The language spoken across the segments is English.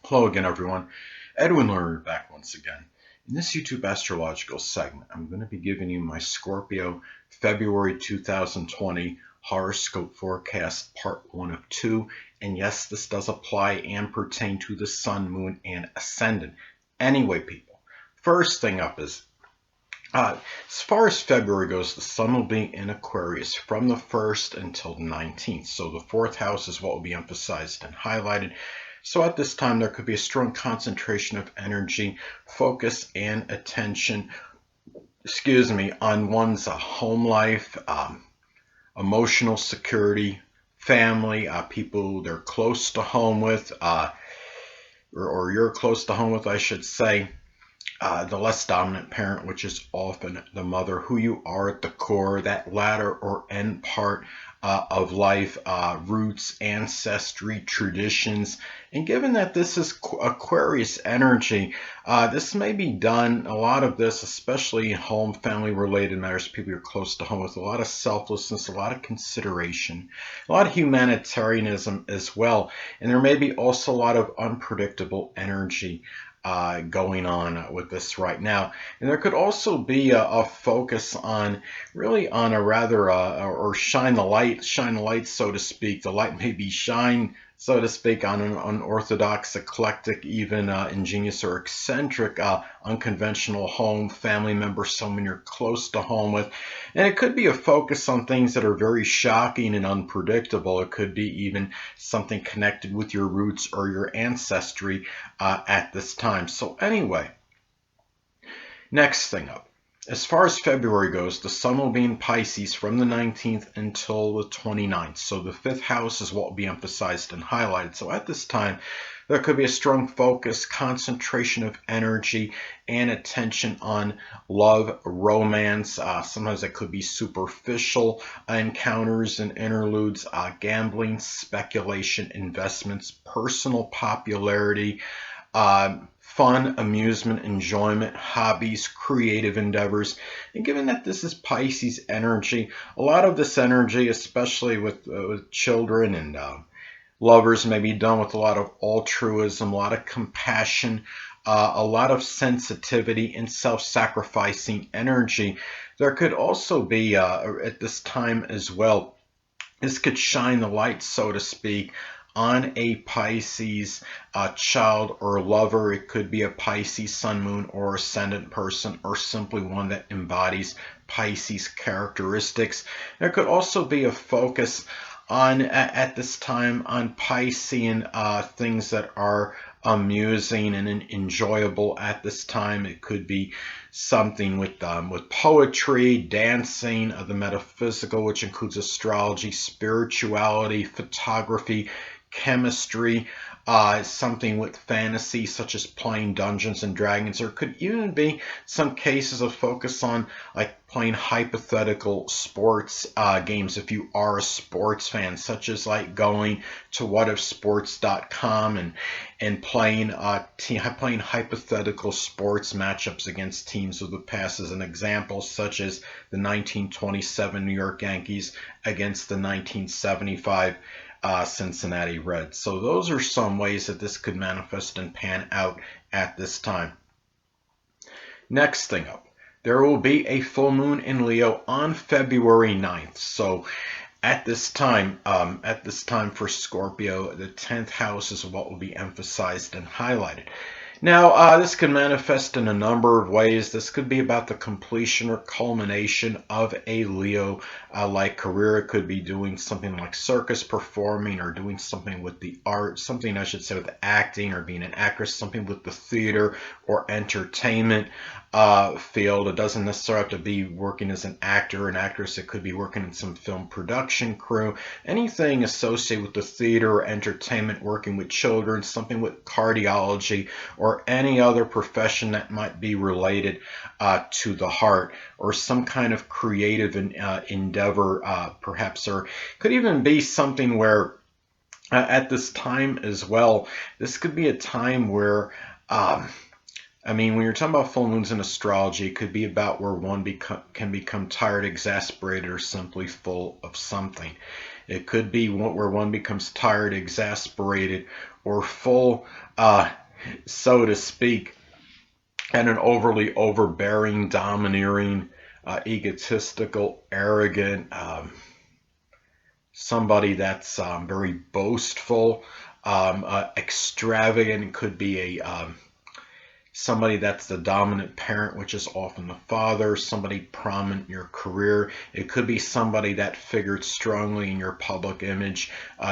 Hello again, everyone. Edwin Learnard back once again. In this YouTube astrological segment, I'm going to be giving you my Scorpio February 2020 horoscope forecast, part 1 of 2. And yes, this does apply and pertain to the sun, moon, and ascendant. Anyway, people, first thing up is as far as February goes, the sun will be in Aquarius from the 1st until the 19th. So the fourth house is what will be emphasized and highlighted. So at this time, there could be a strong concentration of energy, focus, and attention, on one's home life, emotional security, family, people they're close to home with, or you're close to home with, I should say. The less dominant parent, which is often the mother, who you are at the core, that latter or end part of life, roots, ancestry, traditions. And given that this is Aquarius energy, this may be done, a lot of this, especially in home, family related matters, people you're close to home with, a lot of selflessness, a lot of consideration, a lot of humanitarianism as well. And there may be also a lot of unpredictable energy going on with this right now. And there could also be a focus on really on a rather or shine the light, so to speak. The light may be shine, so to speak, on an unorthodox, eclectic, even ingenious or eccentric, unconventional home, family member, someone you're close to home with. And it could be a focus on things that are very shocking and unpredictable. It could be even something connected with your roots or your ancestry at this time. So anyway, next thing up. As far as February goes, the sun will be in Pisces from the 19th until the 29th. So the fifth house is what will be emphasized and highlighted. So at this time, there could be a strong focus, concentration of energy, and attention on love, romance. Sometimes that could be superficial encounters and interludes, gambling, speculation, investments, personal popularity, fun, amusement, enjoyment, hobbies, creative endeavors. And given that this is Pisces energy, a lot of this energy, especially with children and lovers, may be done with a lot of altruism, a lot of compassion, a lot of sensitivity and self-sacrificing energy. There could also be, at this time as well, this could shine the light, so to speak, on a Pisces child or lover. It could be a Pisces sun, moon, or ascendant person, or simply one that embodies Pisces characteristics. There could also be a focus on, at this time, on Piscean things that are amusing and enjoyable at this time. It could be something with poetry, dancing, the metaphysical, which includes astrology, spirituality, photography, chemistry, something with fantasy, such as playing Dungeons and Dragons. Or could even be some cases of focus on like playing hypothetical sports games if you are a sports fan, such as like going to whatifsports.com and playing playing hypothetical sports matchups against teams of the past, as an example, such as the 1927 New York Yankees against the 1975 Cincinnati Reds. So those are some ways that this could manifest and pan out at this time. Next thing up, there will be a full moon in Leo on February 9th. So at this time for Scorpio, the 10th house is what will be emphasized and highlighted. Now, this can manifest in a number of ways. This could be about the completion or culmination of a Leo-like career. It could be doing something like circus performing, or doing something with the art, something I should say with acting or being an actress, something with the theater or entertainment field. It doesn't necessarily have to be working as an actor or an actress. It could be working in some film production crew, anything associated with the theater or entertainment, working with children, something with cardiology, or any other profession that might be related to the heart, or some kind of creative endeavor, perhaps, or could even be something where at this time as well, this could be a time where when you're talking about full moons in astrology, it could be about where one can become tired, exasperated, or simply full of something. It could be where one becomes tired, exasperated, or full, so to speak, and an overly overbearing, domineering, egotistical, arrogant, somebody that's very boastful, extravagant. It could be somebody that's the dominant parent, which is often the father, somebody prominent in your career. It could be somebody that figured strongly in your public image,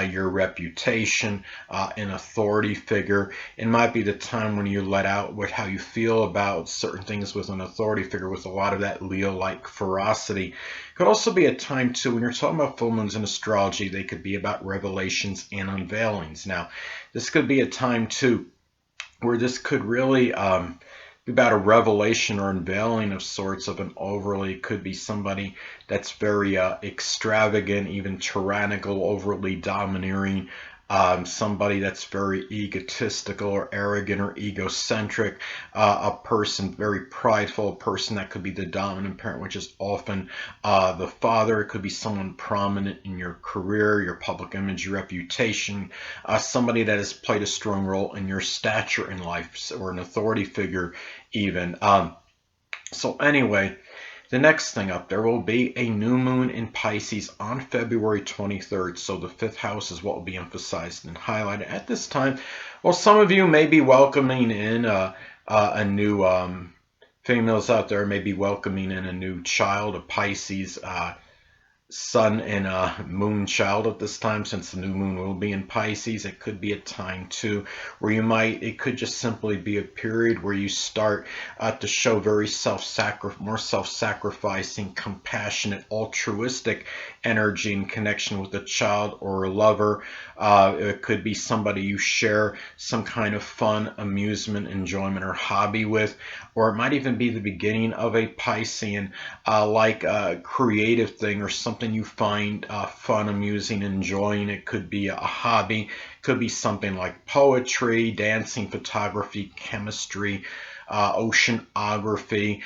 your reputation, an authority figure. It might be the time when you let out what how you feel about certain things with an authority figure with a lot of that Leo-like ferocity. It could also be a time too when you're talking about full moons in astrology, they could be about revelations and unveilings. Now, this could be a time too where this could really be about a revelation or unveiling of sorts of an overly, could be somebody that's very extravagant, even tyrannical, overly domineering, somebody that's very egotistical or arrogant or egocentric, a person very prideful, a person that could be the dominant parent, which is often the father. It could be someone prominent in your career, your public image, your reputation, somebody that has played a strong role in your stature in life, or an authority figure even. So anyway, the next thing up, there will be a new moon in Pisces on February 23rd. So the fifth house is what will be emphasized and highlighted at this time. Well, some of you may be welcoming in a new, females out there may be welcoming in a new child, a Pisces sun and moon child at this time, since the new moon will be in Pisces. It could be a time too where it could just simply be a period where you start to show very more self-sacrificing, compassionate, altruistic energy in connection with a child or a lover. It could be somebody you share some kind of fun, amusement, enjoyment, or hobby with, or it might even be the beginning of a Piscean like a creative thing or something you find fun, amusing, enjoying. It could be a hobby, could be something like poetry, dancing, photography, chemistry, oceanography,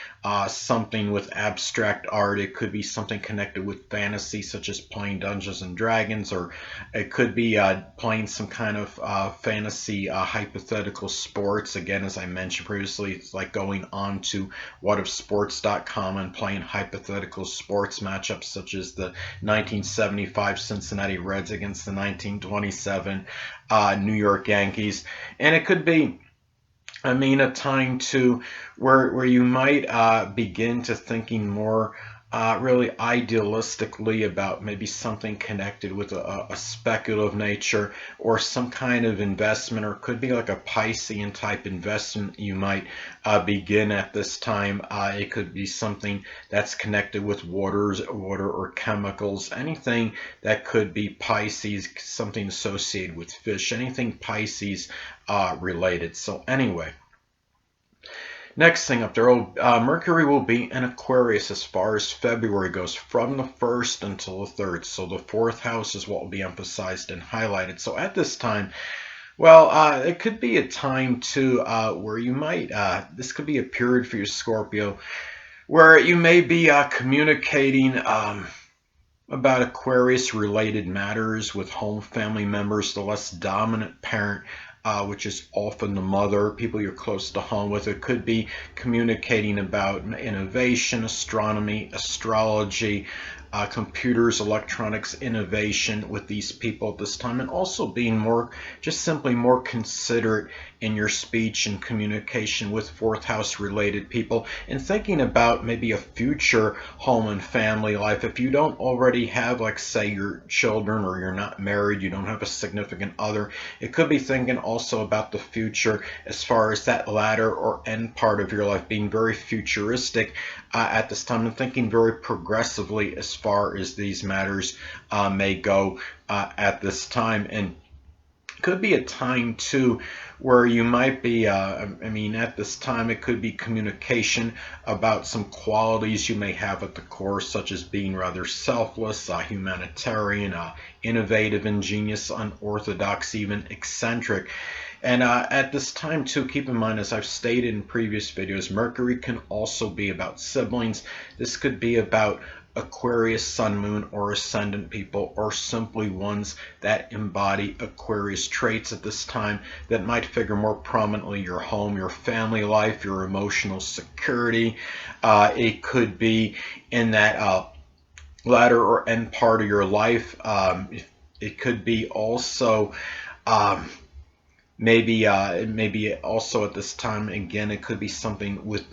something with abstract art. It could be something connected with fantasy, such as playing Dungeons and Dragons, or it could be playing some kind of fantasy hypothetical sports. Again, as I mentioned previously, it's like going on to whatofsports.com and playing hypothetical sports matchups, such as the 1975 Cincinnati Reds against the 1927 New York Yankees. And it could be, a time too where you might begin to thinking more really idealistically about maybe something connected with a speculative nature, or some kind of investment, or it could be like a Piscean type investment you might begin at this time. It could be something that's connected with water or chemicals, anything that could be Pisces, something associated with fish, anything Pisces related. So anyway, next thing up there, Mercury will be in Aquarius as far as February goes, from the 1st until the 3rd. So the 4th house is what will be emphasized and highlighted. So at this time, well, it could be a time too where you might, this could be a period for you, Scorpio, where you may be communicating about Aquarius related matters with home family members, the less dominant parent, which is often the mother, people you're close to home with. It could be communicating about innovation, astronomy, astrology, computers, electronics, innovation with these people at this time, and also being just simply more considerate in your speech and communication with fourth house related people, and thinking about maybe a future home and family life. If you don't already have, like, say, your children, or you're not married, you don't have a significant other, it could be thinking also about the future as far as that latter or end part of your life, being very futuristic at this time, and thinking very progressively as far as these matters may go at this time. And could be a time too where you might be, at this time it could be communication about some qualities you may have at the core, such as being rather selfless, humanitarian, innovative, ingenious, unorthodox, even eccentric. And at this time too, keep in mind, as I've stated in previous videos, Mercury can also be about siblings. This could be about Aquarius, Sun, Moon, or Ascendant people, or simply ones that embody Aquarius traits at this time that might figure more prominently your home, your family life, your emotional security. It could be in that latter or end part of your life. It could be also um, maybe also at this time again it could be something with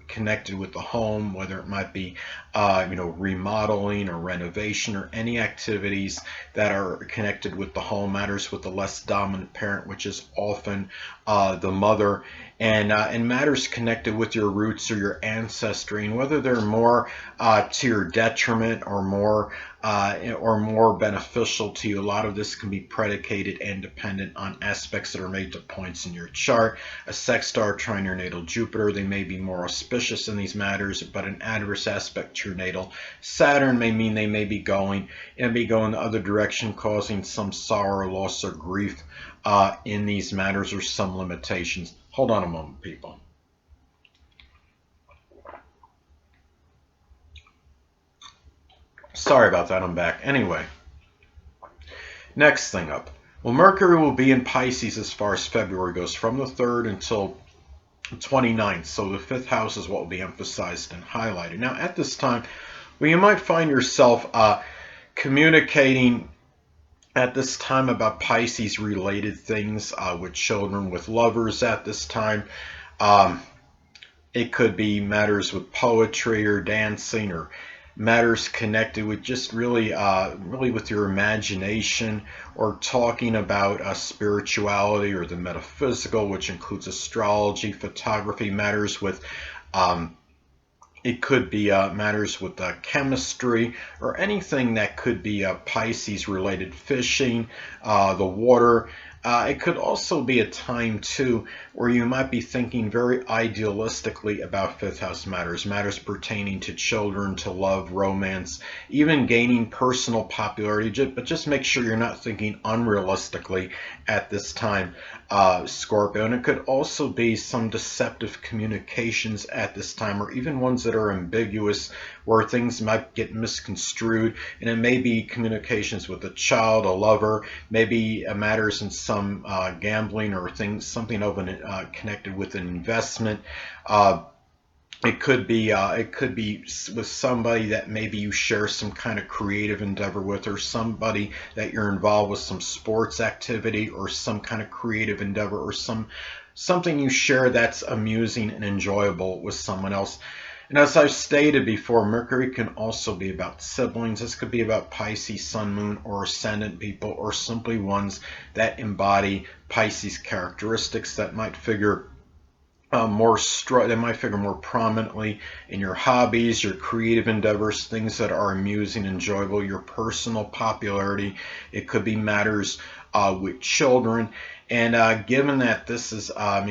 connected with the home, whether it might be remodeling or renovation or any activities that are connected with the home, matters with the less dominant parent, which is often the mother, and matters connected with your roots or your ancestry, and whether they're more to your detriment or more beneficial to you. A lot of this can be predicated and dependent on aspects that are made to points in your chart. A sexstar trine your natal Jupiter, they may be more auspicious in these matters, but an adverse aspect to your natal Saturn may mean they may be going the other direction, causing some sorrow, loss, or grief in these matters, or some limitations. Hold on a moment, people. Sorry about that, I'm back. Anyway, next thing up. Well, Mercury will be in Pisces as far as February goes, from the 3rd until 29th. So the 5th house is what will be emphasized and highlighted. Now, at this time, you might find yourself communicating at this time about Pisces related things with children, with lovers at this time. It could be matters with poetry or dancing, or matters connected with just really with your imagination, or talking about spirituality or the metaphysical, which includes astrology, photography, matters with it could be matters with chemistry, or anything that could be Pisces related, fishing, the water. It could also be a time too where you might be thinking very idealistically about 5th house matters pertaining to children, to love, romance, even gaining personal popularity. But just make sure you're not thinking unrealistically at this time, Scorpio. And it could also be some deceptive communications at this time, or even ones that are ambiguous, where things might get misconstrued. And it may be communications with a child, a lover, maybe matters in some gambling, or something of an connected with an investment. It could be with somebody that maybe you share some kind of creative endeavor with, or somebody that you're involved with some sports activity or some kind of creative endeavor, or something you share that's amusing and enjoyable with someone else. And as I've stated before, Mercury can also be about siblings. This could be about Pisces, Sun, Moon, or Ascendant people, or simply ones that embody Pisces characteristics that might figure more prominently in your hobbies, your creative endeavors, things that are amusing, enjoyable, your personal popularity. It could be matters with children. And given that this is, a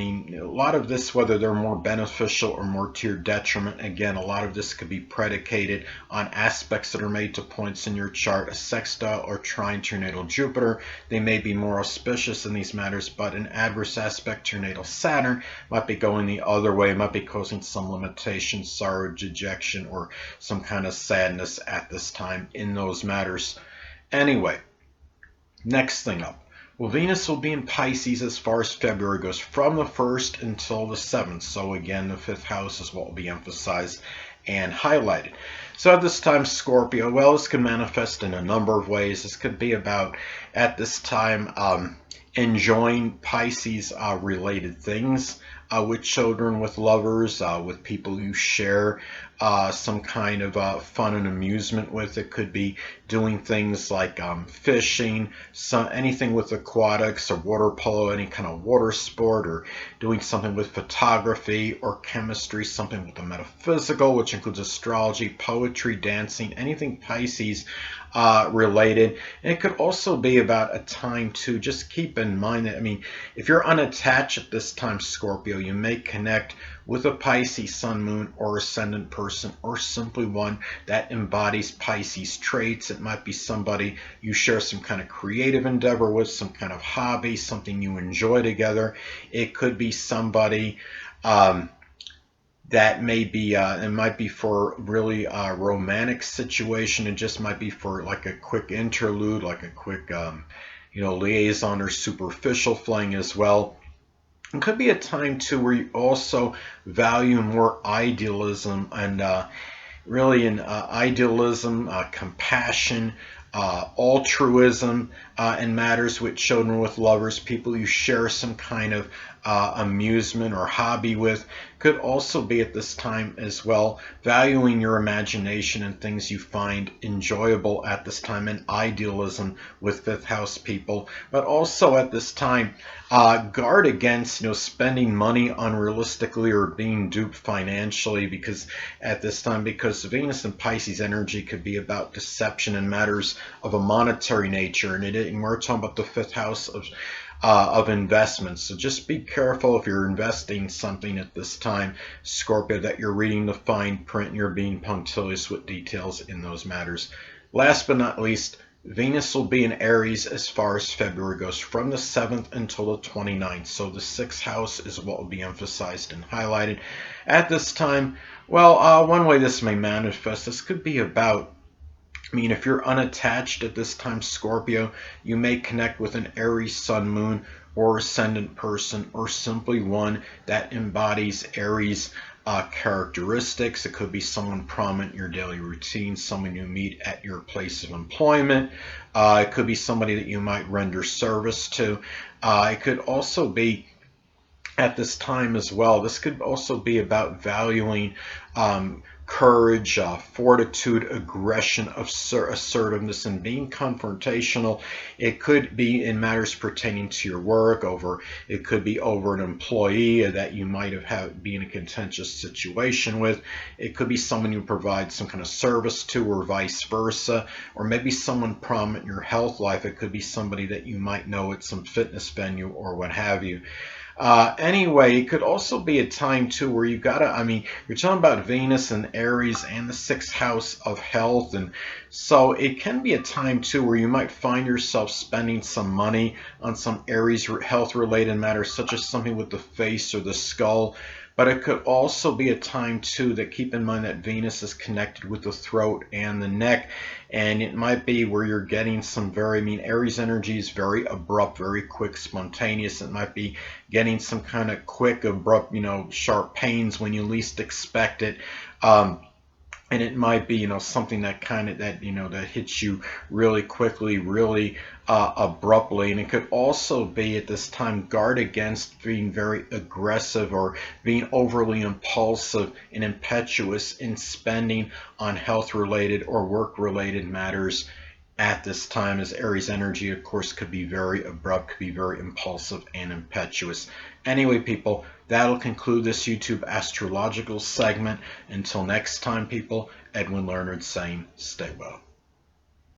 lot of this, whether they're more beneficial or more to your detriment, again, a lot of this could be predicated on aspects that are made to points in your chart. A sextile or trine to your natal Jupiter, they may be more auspicious in these matters, but an adverse aspect to your natal Saturn might be going the other way, might be causing some limitation, sorrow, dejection, or some kind of sadness at this time in those matters. Anyway, next thing up. Well, Venus will be in Pisces as far as February goes, from the 1st until the 7th. So again, the 5th house is what will be emphasized and highlighted. So at this time, Scorpio, well, this can manifest in a number of ways. This could be about, at this time, enjoying Pisces related things with children, with lovers, with people you share some kind of fun and amusement with. It could be doing things like fishing, anything with aquatics or water polo, any kind of water sport, or doing something with photography or chemistry, something with the metaphysical, which includes astrology, poetry, dancing, anything Pisces related. And it could also be about a time to just keep in mind that, if you're unattached at this time, Scorpio, you may connect with a Pisces, Sun, Moon, or Ascendant person, or simply one that embodies Pisces traits. It might be somebody you share some kind of creative endeavor with, some kind of hobby, something you enjoy together. It could be somebody that may be it might be for really romantic situation. It just might be for like a quick interlude, like a quick liaison or superficial fling as well. It could be a time too where you also value more idealism and really in idealism, compassion, altruism, and matters with children, with lovers, people you share some kind of amusement or hobby with. Could also be at this time as well valuing your imagination and things you find enjoyable at this time, and idealism with fifth house people. But also at this time, guard against spending money unrealistically or being duped financially, because at this time, because Venus and Pisces energy could be about deception and matters of a monetary nature, and we're talking about the fifth house of investments. So just be careful if you're investing something at this time, Scorpio, that you're reading the fine print and you're being punctilious with details in those matters. Last but not least, Venus will be in Aries as far as February goes, from the 7th until the 29th. So the 6th house is what will be emphasized and highlighted at this time. Well, one way this may manifest, this could be about, if you're unattached at this time, Scorpio, you may connect with an Aries Sun, Moon, or Ascendant person, or simply one that embodies Aries characteristics. It could be someone prominent in your daily routine, someone you meet at your place of employment. It could be somebody that you might render service to. It could also be at this time as well. This could also be about valuing courage, fortitude, aggression, assertiveness, and being confrontational. It could be in matters pertaining to your work. It could be over an employee that you might have been in a contentious situation with. It could be someone you provide some kind of service to, or vice versa, or maybe someone prominent in your health life. It could be somebody that you might know at some fitness venue or what have you. Anyway, it could also be a time too where you're talking about Venus and Aries and the 6th house of health, and so it can be a time too where you might find yourself spending some money on some Aries health related matters, such as something with the face or the skull. But it could also be a time too that, keep in mind that Venus is connected with the throat and the neck, and it might be where you're getting some Aries energy is very abrupt, very quick, spontaneous. It might be getting some kind of quick, abrupt, sharp pains when you least expect it. And it might be, something that that hits you really quickly, really abruptly. And it could also be at this time, guard against being very aggressive or being overly impulsive and impetuous in spending on health-related or work-related matters at this time, as Aries energy, of course, could be very abrupt, could be very impulsive and impetuous. Anyway, people, that'll conclude this YouTube astrological segment. Until next time, people, Edwin Learnard saying, stay well.